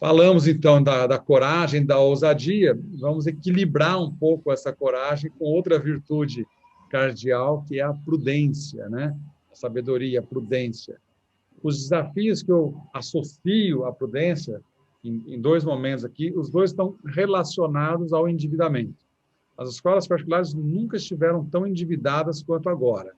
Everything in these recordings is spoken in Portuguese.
Falamos, então, da coragem, da ousadia. Vamos equilibrar um pouco essa coragem com outra virtude cardeal, que é a prudência, né? A sabedoria, a prudência. Os desafios que eu associo à prudência, em dois momentos aqui, os dois estão relacionados ao endividamento. As escolas particulares nunca estiveram tão endividadas quanto agora,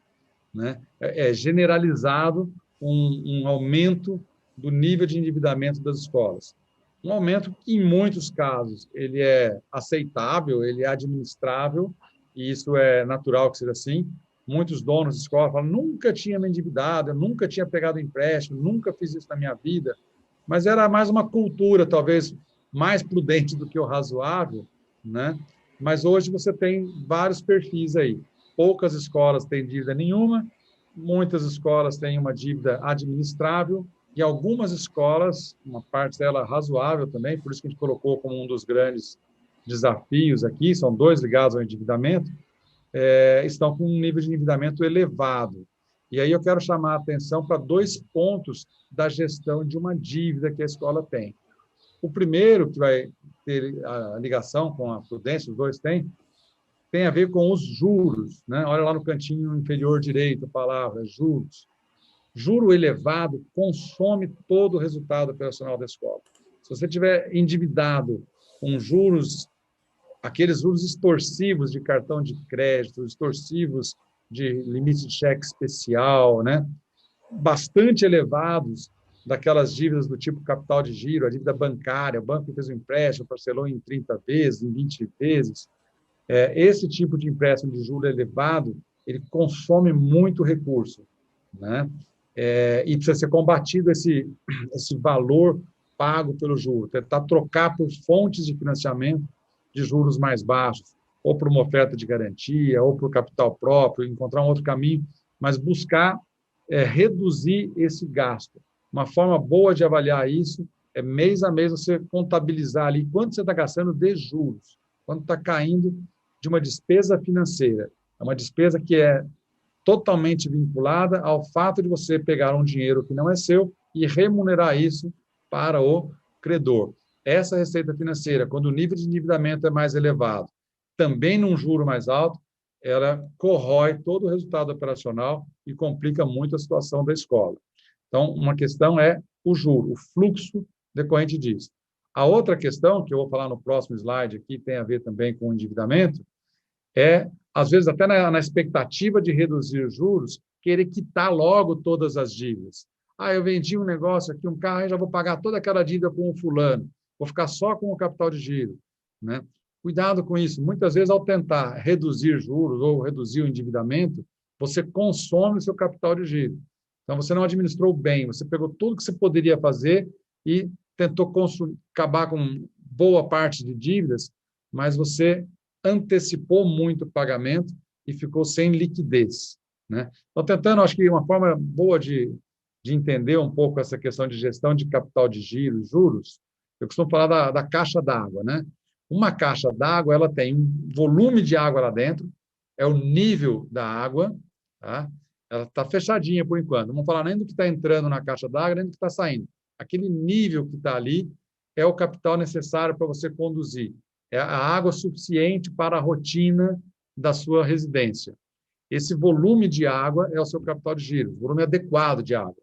né? É generalizado um aumento do nível de endividamento das escolas. Um aumento que, em muitos casos, ele é aceitável, ele é administrável, e isso é natural que seja assim. Muitos donos de escola falam, nunca tinha me endividado, eu nunca tinha pegado empréstimo, nunca fiz isso na minha vida, mas era mais uma cultura, talvez, mais prudente do que o razoável, né? Mas hoje você tem vários perfis aí. Poucas escolas têm dívida nenhuma, muitas escolas têm uma dívida administrável, e algumas escolas, uma parte dela razoável também, por isso que a gente colocou como um dos grandes desafios aqui, são dois ligados ao endividamento, estão com um nível de endividamento elevado. E aí eu quero chamar a atenção para dois pontos da gestão de uma dívida que a escola tem. O primeiro, que vai ter a ligação com a prudência, os dois têm, tem a ver com os juros, né? Olha lá no cantinho inferior direito a palavra, juros. Juro elevado consome todo o resultado operacional da escola. Se você tiver endividado com juros, aqueles juros extorsivos de cartão de crédito, extorsivos de limite de cheque especial, né? Bastante elevados, daquelas dívidas do tipo capital de giro, a dívida bancária, o banco fez um empréstimo, parcelou em 30 vezes, em 20 vezes. Esse tipo de empréstimo de juro elevado, ele consome muito recurso, né? E precisa ser combatido esse valor pago pelo juro, tentar trocar por fontes de financiamento de juros mais baixos, ou por uma oferta de garantia, ou por capital próprio, encontrar um outro caminho, mas buscar reduzir esse gasto. Uma forma boa de avaliar isso é mês a mês você contabilizar ali quanto você está gastando de juros, quanto está caindo de uma despesa financeira. É uma despesa que é totalmente vinculada ao fato de você pegar um dinheiro que não é seu e remunerar isso para o credor. Essa receita financeira, quando o nível de endividamento é mais elevado, também num juro mais alto, ela corrói todo o resultado operacional e complica muito a situação da escola. Então, uma questão é o juro, o fluxo decorrente disso. A outra questão, que eu vou falar no próximo slide aqui, tem a ver também com o endividamento, às vezes, até na expectativa de reduzir os juros, querer quitar logo todas as dívidas. Eu vendi um negócio aqui, um carro, aí já vou pagar toda aquela dívida com o fulano, vou ficar só com o capital de giro, né? Cuidado com isso. Muitas vezes, ao tentar reduzir juros ou reduzir o endividamento, você consome o seu capital de giro. Então, você não administrou bem, você pegou tudo que você poderia fazer e tentou acabar com boa parte de dívidas, mas você antecipou muito o pagamento e ficou sem liquidez, né? Estou tentando, acho que uma forma boa de entender um pouco essa questão de gestão de capital de giro, juros, eu costumo falar da caixa d'água, né? Uma caixa d'água, ela tem um volume de água lá dentro, é o nível da água, tá? Ela está fechadinha por enquanto. Não vamos falar nem do que está entrando na caixa d'água, nem do que está saindo. Aquele nível que está ali é o capital necessário para você conduzir. É a água suficiente para a rotina da sua residência. Esse volume de água é o seu capital de giro, volume adequado de água.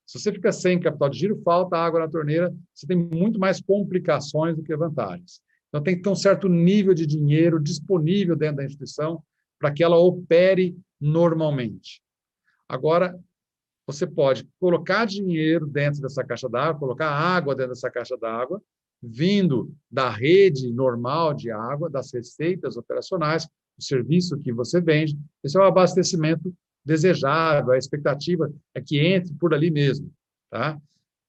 Se você fica sem capital de giro, falta água na torneira, você tem muito mais complicações do que vantagens. Então, tem que ter um certo nível de dinheiro disponível dentro da instituição para que ela opere normalmente. Agora, você pode colocar dinheiro dentro dessa caixa d'água, colocar água dentro dessa caixa d'água, vindo da rede normal de água, das receitas operacionais, do serviço que você vende. Esse é o abastecimento desejável, a expectativa é que entre por ali mesmo, tá?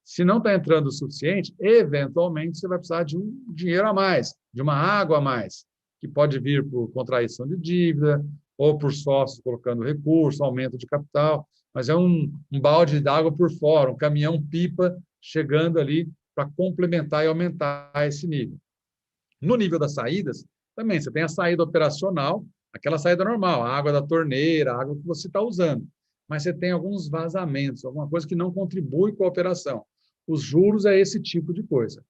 Se não está entrando o suficiente, eventualmente você vai precisar de um dinheiro a mais, de uma água a mais, que pode vir por contraição de dívida, ou por sócios colocando recurso, aumento de capital, mas é um balde d'água por fora, um caminhão-pipa chegando ali para complementar e aumentar esse nível. No nível das saídas, também você tem a saída operacional, aquela saída normal, a água da torneira, a água que você está usando, mas você tem alguns vazamentos, alguma coisa que não contribui com a operação. Os juros é esse tipo de coisa.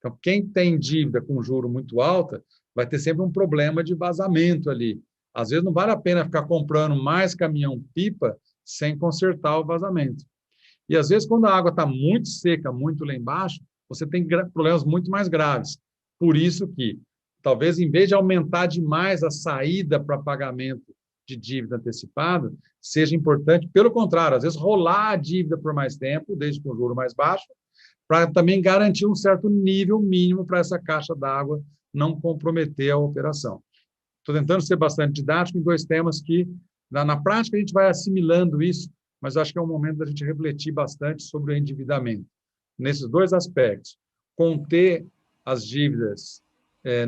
Então, quem tem dívida com juro muito alta vai ter sempre um problema de vazamento ali. Às vezes não vale a pena ficar comprando mais caminhão-pipa sem consertar o vazamento. E às vezes, quando a água está muito seca, muito lá embaixo, você tem problemas muito mais graves. Por isso que, talvez, em vez de aumentar demais a saída para pagamento de dívida antecipada, seja importante, pelo contrário, às vezes rolar a dívida por mais tempo, desde com o juro mais baixo, para também garantir um certo nível mínimo para essa caixa d'água não comprometer a operação. Estou tentando ser bastante didático em dois temas que, na prática, a gente vai assimilando isso, mas acho que é um momento da gente refletir bastante sobre o endividamento. Nesses dois aspectos, conter as dívidas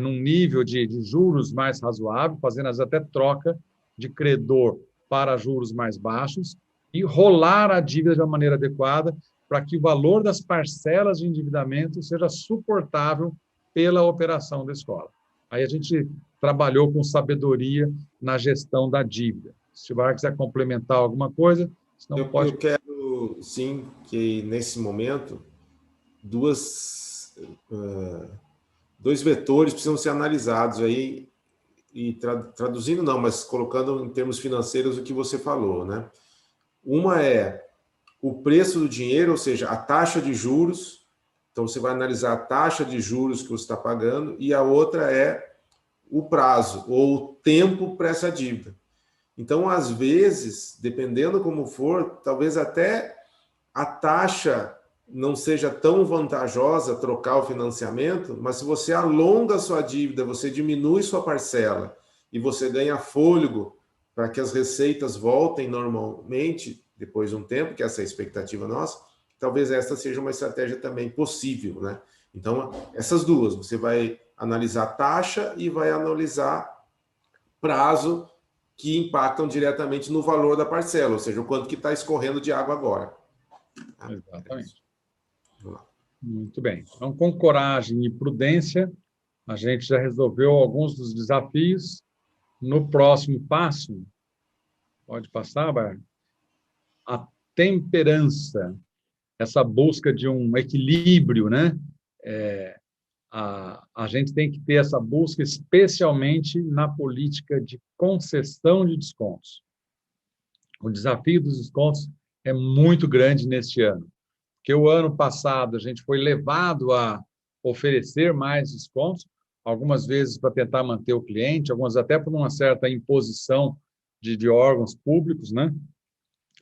num nível de juros mais razoável, fazendo até troca de credor para juros mais baixos e rolar a dívida de uma maneira adequada para que o valor das parcelas de endividamento seja suportável pela operação da escola. Aí a gente trabalhou com sabedoria na gestão da dívida. Se o Bar quiser complementar alguma coisa, senão pode... Eu quero, sim, que nesse momento, dois vetores precisam ser analisados aí, e traduzindo não, mas colocando em termos financeiros o que você falou, né? Uma é o preço do dinheiro, ou seja, a taxa de juros. Então, você vai analisar a taxa de juros que você está pagando, e a outra é o prazo, ou o tempo para essa dívida. Então, às vezes, dependendo como for, talvez até a taxa não seja tão vantajosa trocar o financiamento, mas se você alonga a sua dívida, você diminui sua parcela e você ganha fôlego para que as receitas voltem normalmente depois de um tempo, que essa é a expectativa nossa, talvez esta seja uma estratégia também possível, né? Então, essas duas, você vai analisar taxa e vai analisar prazo, que impactam diretamente no valor da parcela, ou seja, o quanto que está escorrendo de água agora. Exatamente. Muito bem. Então, com coragem e prudência, a gente já resolveu alguns dos desafios. No próximo passo, pode passar, Bar? A temperança, essa busca de um equilíbrio, né? A gente tem que ter essa busca, especialmente na política de concessão de descontos. O desafio dos descontos é muito grande neste ano, porque o ano passado a gente foi levado a oferecer mais descontos, algumas vezes para tentar manter o cliente, algumas até por uma certa imposição de órgãos públicos, né?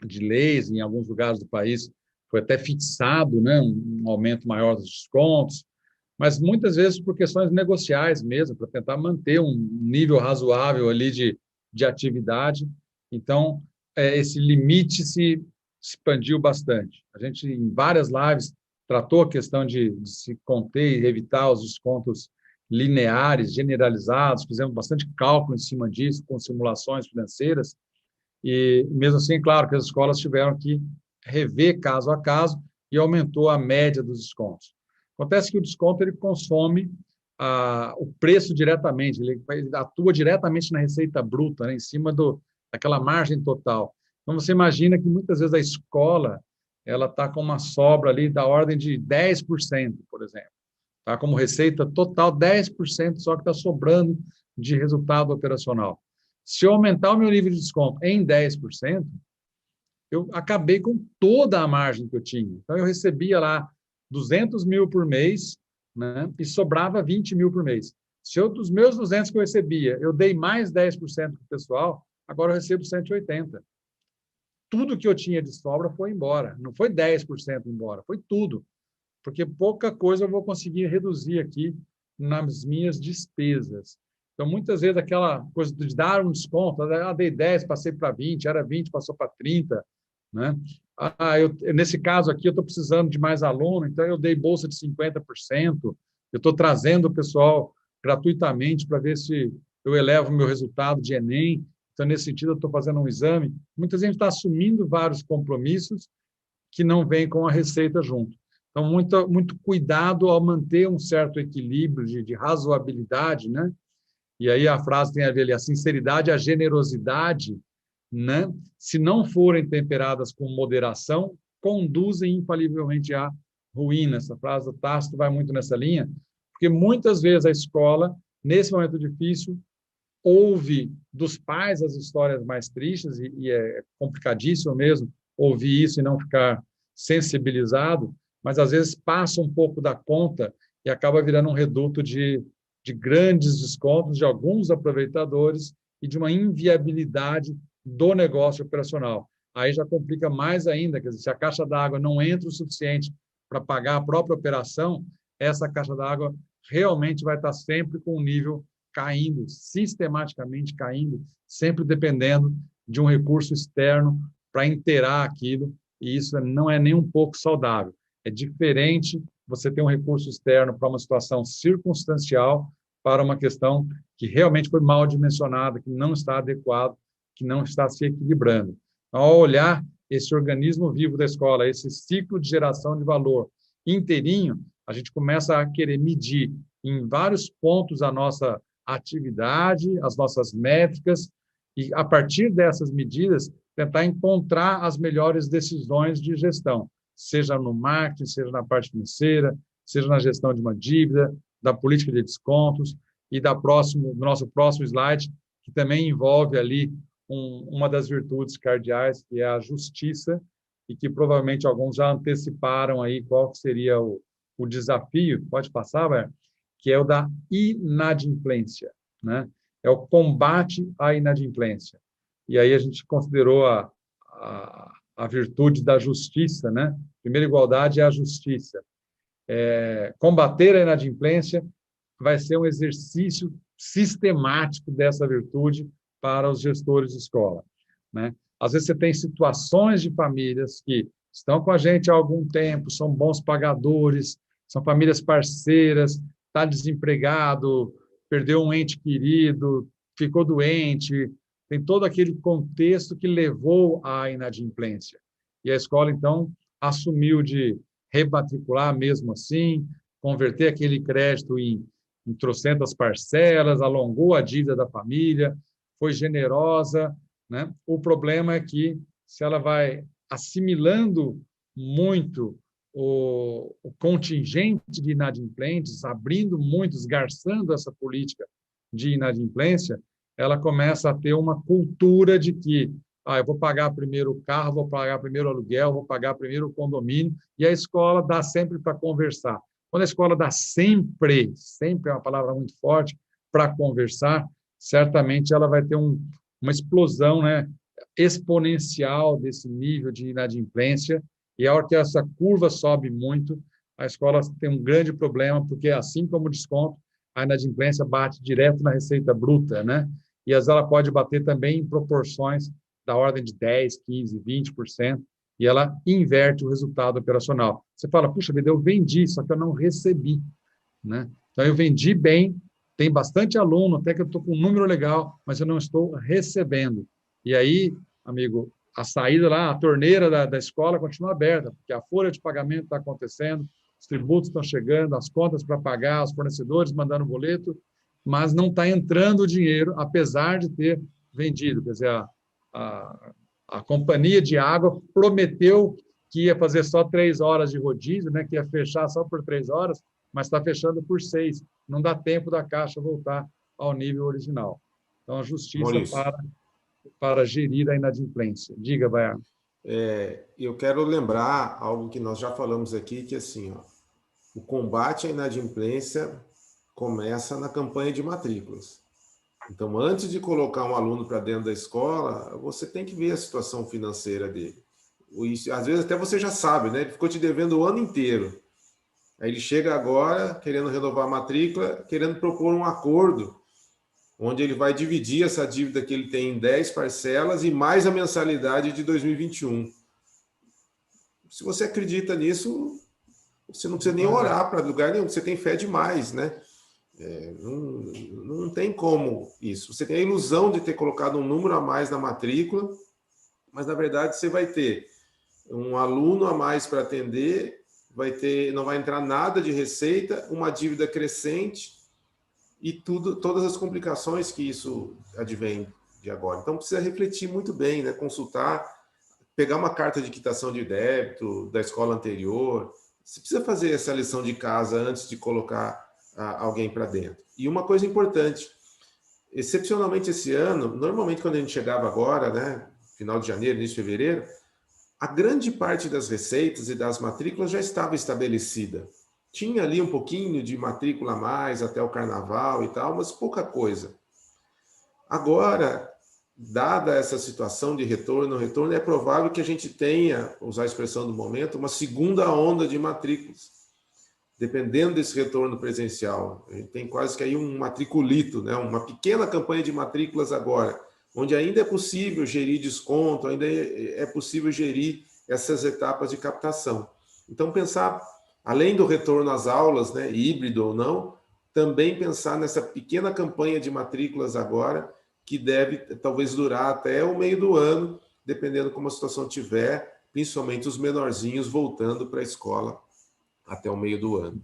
De leis, em alguns lugares do país foi até fixado, né? Um aumento maior dos descontos, mas muitas vezes por questões negociais mesmo, para tentar manter um nível razoável ali de atividade. Então, esse limite se expandiu bastante. A gente, em várias lives, tratou a questão de se conter e evitar os descontos lineares, generalizados, fizemos bastante cálculo em cima disso, com simulações financeiras, e mesmo assim, claro que as escolas tiveram que rever caso a caso e aumentou a média dos descontos. Acontece que o desconto ele consome o preço diretamente, ele atua diretamente na receita bruta, né, em cima daquela margem total. Então, você imagina que muitas vezes a escola ela está com uma sobra ali da ordem de 10%, por exemplo. Tá? Como receita total, 10% só que está sobrando de resultado operacional. Se eu aumentar o meu nível de desconto em 10%, eu acabei com toda a margem que eu tinha. Então, eu recebia lá 200 mil por mês, né, e sobrava 20 mil por mês. Se eu, dos meus 200 que eu recebia, eu dei mais 10% para o pessoal, agora eu recebo 180. Tudo que eu tinha de sobra foi embora. Não foi 10% embora, foi tudo. Porque pouca coisa eu vou conseguir reduzir aqui nas minhas despesas. Então, muitas vezes, aquela coisa de dar um desconto, dei 10, passei para 20, era 20, passou para 30, né? Nesse caso aqui, eu estou precisando de mais aluno, então eu dei bolsa de 50%, eu estou trazendo o pessoal gratuitamente para ver se eu elevo o meu resultado de Enem, então, nesse sentido, eu estou fazendo um exame. Muita gente está assumindo vários compromissos que não vêm com a receita junto. Então, muito cuidado ao manter um certo equilíbrio de razoabilidade, né? E aí a frase tem a ver ali, a sinceridade e a generosidade, né? Se não forem temperadas com moderação, conduzem infalivelmente à ruína. Essa frase do Tácito vai muito nessa linha, porque muitas vezes a escola, nesse momento difícil, ouve dos pais as histórias mais tristes, e é complicadíssimo mesmo ouvir isso e não ficar sensibilizado, mas às vezes passa um pouco da conta e acaba virando um reduto de grandes descontos de alguns aproveitadores e de uma inviabilidade do negócio operacional. Aí já complica mais ainda, quer dizer, se a caixa d'água não entra o suficiente para pagar a própria operação, essa caixa d'água realmente vai estar sempre com um nível caindo, sistematicamente caindo, sempre dependendo de um recurso externo para inteirar aquilo, e isso não é nem um pouco saudável. É diferente você ter um recurso externo para uma situação circunstancial, para uma questão que realmente foi mal dimensionada, que não está adequado, que não está se equilibrando. Então, ao olhar esse organismo vivo da escola, esse ciclo de geração de valor inteirinho, a gente começa a querer medir em vários pontos a nossa atividade, as nossas métricas, e, a partir dessas medidas, tentar encontrar as melhores decisões de gestão, seja no marketing, seja na parte financeira, seja na gestão de uma dívida, da política de descontos, e do nosso próximo slide, que também envolve ali uma das virtudes cardeais, que é a justiça, e que provavelmente alguns já anteciparam aí qual seria o desafio, pode passar, Ber? Que é o da inadimplência, né? É o combate à inadimplência. E aí a gente considerou a virtude da justiça, né? Primeira igualdade é a justiça. Combater a inadimplência vai ser um exercício sistemático dessa virtude para os gestores de escola, né? Às vezes você tem situações de famílias que estão com a gente há algum tempo, são bons pagadores, são famílias parceiras, está desempregado, perdeu um ente querido, ficou doente, tem todo aquele contexto que levou à inadimplência. E a escola, então, assumiu de rematricular mesmo assim, converter aquele crédito em trocentas parcelas, alongou a dívida da família, foi generosa, né? O problema é que, se ela vai assimilando muito o contingente de inadimplentes, abrindo muito, esgarçando essa política de inadimplência, ela começa a ter uma cultura de que eu vou pagar primeiro o carro, vou pagar primeiro o aluguel, vou pagar primeiro o condomínio, e a escola dá sempre para conversar. Quando a escola dá sempre, sempre é uma palavra muito forte, para conversar, certamente ela vai ter uma explosão, né, exponencial desse nível de inadimplência, e a hora que essa curva sobe muito, a escola tem um grande problema, porque assim como o desconto, a inadimplência bate direto na receita bruta, né? E às vezes ela pode bater também em proporções da ordem de 10, 15, 20%, e ela inverte o resultado operacional. Você fala, puxa vida, eu vendi, só que eu não recebi, né? Então, eu vendi bem, tem bastante aluno, até que eu estou com um número legal, mas eu não estou recebendo. E aí, amigo, a saída lá, a torneira da escola continua aberta, porque a folha de pagamento está acontecendo, os tributos estão chegando, as contas para pagar, os fornecedores mandando boleto, mas não está entrando o dinheiro, apesar de ter vendido. Quer dizer, a companhia de água prometeu que ia fazer só 3 horas de rodízio, né, que ia fechar só por 3 horas, mas está fechando por 6. Não dá tempo da Caixa voltar ao nível original. Então, a justiça Maurício, para gerir a inadimplência. Diga, Baiano. eu quero lembrar algo que nós já falamos aqui, que assim, ó, o combate à inadimplência começa na campanha de matrículas. Então, antes de colocar um aluno para dentro da escola, você tem que ver a situação financeira dele. Às vezes até você já sabe, né? Ele ficou te devendo o ano inteiro. Aí ele chega agora querendo renovar a matrícula, querendo propor um acordo onde ele vai dividir essa dívida que ele tem em 10 parcelas e mais a mensalidade de 2021. Se você acredita nisso, você não precisa nem orar para lugar nenhum, você tem fé demais, né? Não tem como isso. Você tem a ilusão de ter colocado um número a mais na matrícula, mas na verdade você vai ter um aluno a mais para atender, não vai entrar nada de receita, uma dívida crescente e todas as complicações que isso advém de agora. Então precisa refletir muito bem, né? Consultar, pegar uma carta de quitação de débito da escola anterior, você precisa fazer essa lição de casa antes de colocar alguém para dentro. E uma coisa importante, excepcionalmente esse ano, normalmente quando a gente chegava agora, né, final de janeiro, início de fevereiro, a grande parte das receitas e das matrículas já estava estabelecida. Tinha ali um pouquinho de matrícula a mais até o carnaval e tal, mas pouca coisa. Agora, dada essa situação de retorno, é provável que a gente tenha, usar a expressão do momento, uma segunda onda de matrículas, dependendo desse retorno presencial. A gente tem quase que aí um matriculito, né? Uma pequena campanha de matrículas agora, onde ainda é possível gerir desconto, ainda é possível gerir essas etapas de captação. Então, pensar, além do retorno às aulas, né, híbrido ou não, também pensar nessa pequena campanha de matrículas agora, que deve talvez durar até o meio do ano, dependendo como a situação tiver, principalmente os menorzinhos voltando para a escola até o meio do ano.